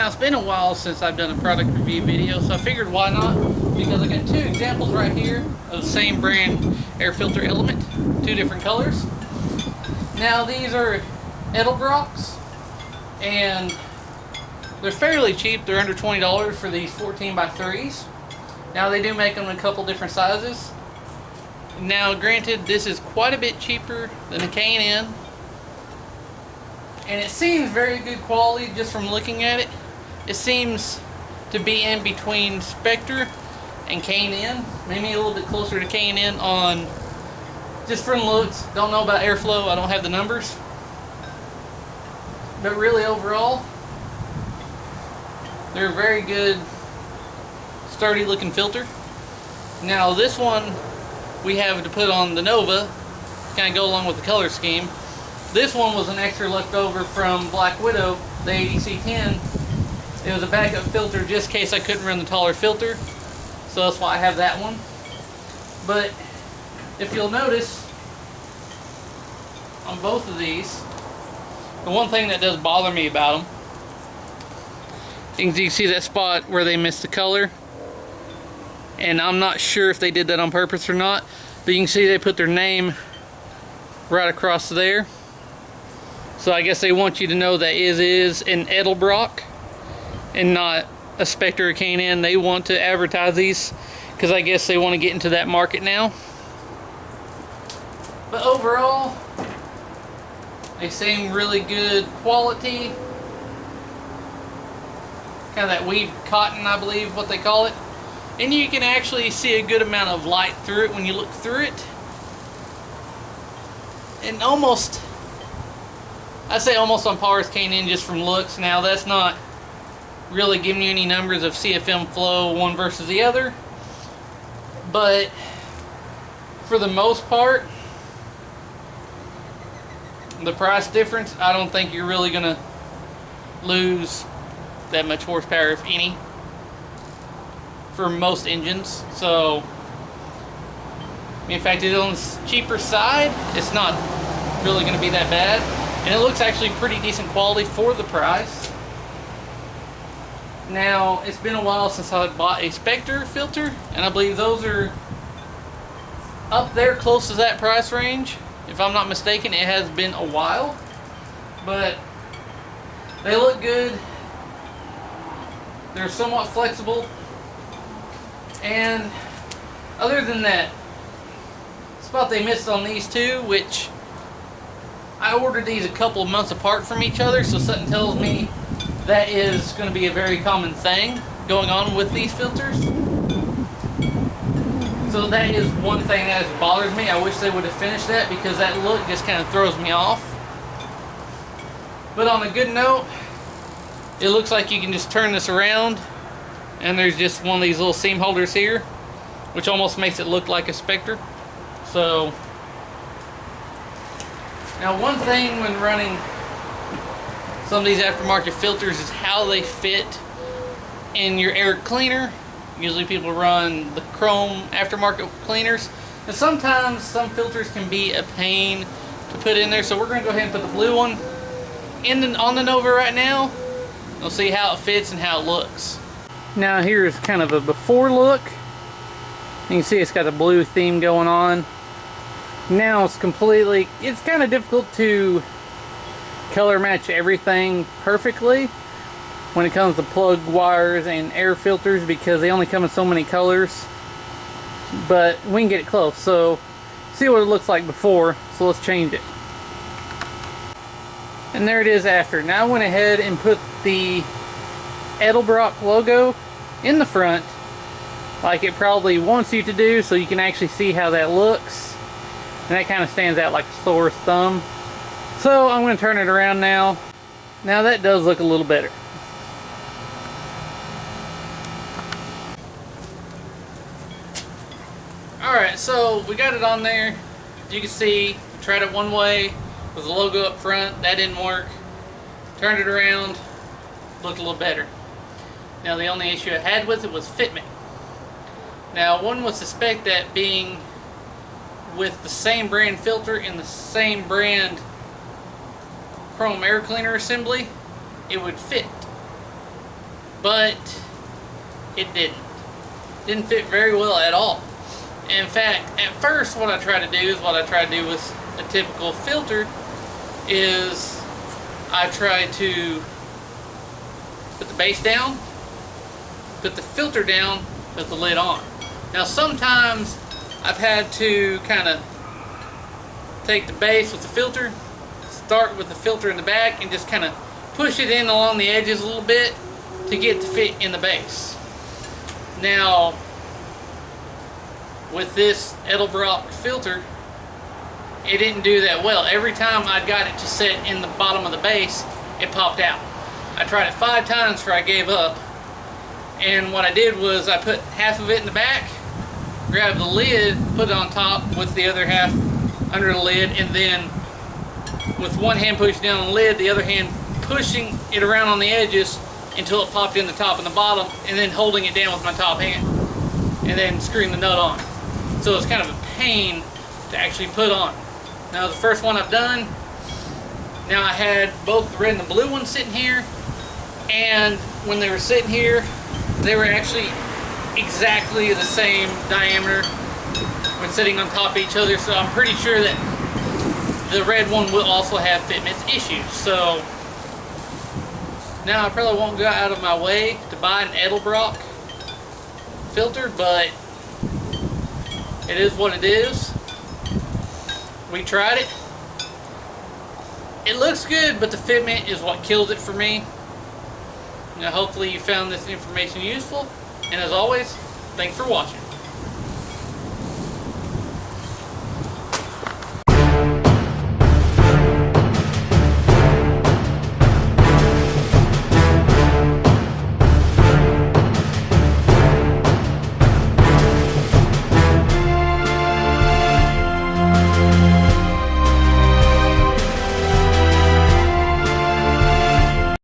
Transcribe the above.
Now it's been a while since I've done a product review video, so I figured why not, because I got two examples right here of the same brand air filter element, two different colors. Now these are edelbrocks, and they're fairly cheap. They're under $20 for these 14x3s. Now they do make them in a couple different sizes. Now granted, this is quite a bit cheaper than a K&N, and it seems very good quality just from looking at it. It seems to be in between Spectre and K&N, maybe a little bit closer to K&N on just from looks. Don't know about airflow, I don't have the numbers, but really overall they're a very good sturdy looking filter. Now this one we have to put on the Nova, kind of go along with the color scheme. This one was an extra left over from Black Widow, the ADC-10. It was a backup filter just in case I couldn't run the taller filter, so that's why I have that one. But if you'll notice on both of these, the one thing that does bother me about them, you can see that spot where they missed the color, and I'm not sure if they did that on purpose or not, but you can see they put their name right across there. So I guess they want you to know that is an edelbrock and not a Spectre or K&N. They want to advertise these because I guess they want to get into that market now. But overall, they seem really good quality. Kind of that weave cotton, I believe what they call it. And you can actually see a good amount of light through it when you look through it. And almost, I say almost on par with K&N just from looks. Now that's not really giving you any numbers of CFM flow one versus the other, but for the most part, the price difference, I don't think you're really gonna lose that much horsepower, if any, for most engines. So in fact, it's on the cheaper side. It's not really going to be that bad, and it looks actually pretty decent quality for the price. Now it's been a while since I bought a Spectre filter, and I believe those are up there close to that price range. If I'm not mistaken, it has been a while, but they look good. They're somewhat flexible, and other than that, spot they missed on these two, which I ordered these a couple of months apart from each other, so something tells me that is going to be a very common thing going on with these filters. So that is one thing that bothers me. I wish they would have finished that, because that look just kind of throws me off. But on a good note, it looks like you can just turn this around and there's just one of these little seam holders here, which almost makes it look like a Spectre. So now one thing when running some of these aftermarket filters is how they fit in your air cleaner. Usually people run the chrome aftermarket cleaners, and sometimes some filters can be a pain to put in there. So we're going to go ahead and put the blue one on the Nova right now. We'll see how it fits and how it looks. Now here's kind of a before look. You can see it's got the blue theme going on. Now it's kind of difficult to color match everything perfectly when it comes to plug wires and air filters, because they only come in so many colors, but we can get it close. So see what it looks like before, so let's change it. And there it is after. Now I went ahead and put the Edelbrock logo in the front like it probably wants you to do, so you can actually see how that looks, and that kind of stands out like a sore thumb. So I'm going to turn it around now. Now that does look a little better. Alright, so we got it on there. You can see, tried it one way with the logo up front, that didn't work. Turned it around, looked a little better. Now the only issue I had with it was fitment. Now one would suspect that being with the same brand filter in the same brand chrome air cleaner assembly, it would fit. but it didn't fit very well at all. In fact, at first what I tried to do is what I tried to do with a typical filter is I tried to put the base down, put the filter down, put the lid on. Now sometimes I've had to kind of take the base with the filter, start with the filter in the back, and just kind of push it in along the edges a little bit to get it to fit in the base. Now with this edelbrock filter, it didn't do that well. Every time I got it to set in the bottom of the base, it popped out. I tried it 5 times before I gave up. And what I did was I put half of it in the back, grabbed the lid, put it on top with the other half under the lid, and then with one hand pushing down on the lid, the other hand pushing it around on the edges until it popped in the top and the bottom, and then holding it down with my top hand, and then screwing the nut on. So it's kind of a pain to actually put on. Now the first one I've done, now I had both the red and the blue ones sitting here, and when they were sitting here, they were actually exactly the same diameter when sitting on top of each other, so I'm pretty sure that the red one will also have fitment issues. So now I probably won't go out of my way to buy an edelbrock filter, but it is what it is. We tried it. It looks good, but the fitment is what kills it for me. Now, hopefully you found this information useful, and as always, thanks for watching.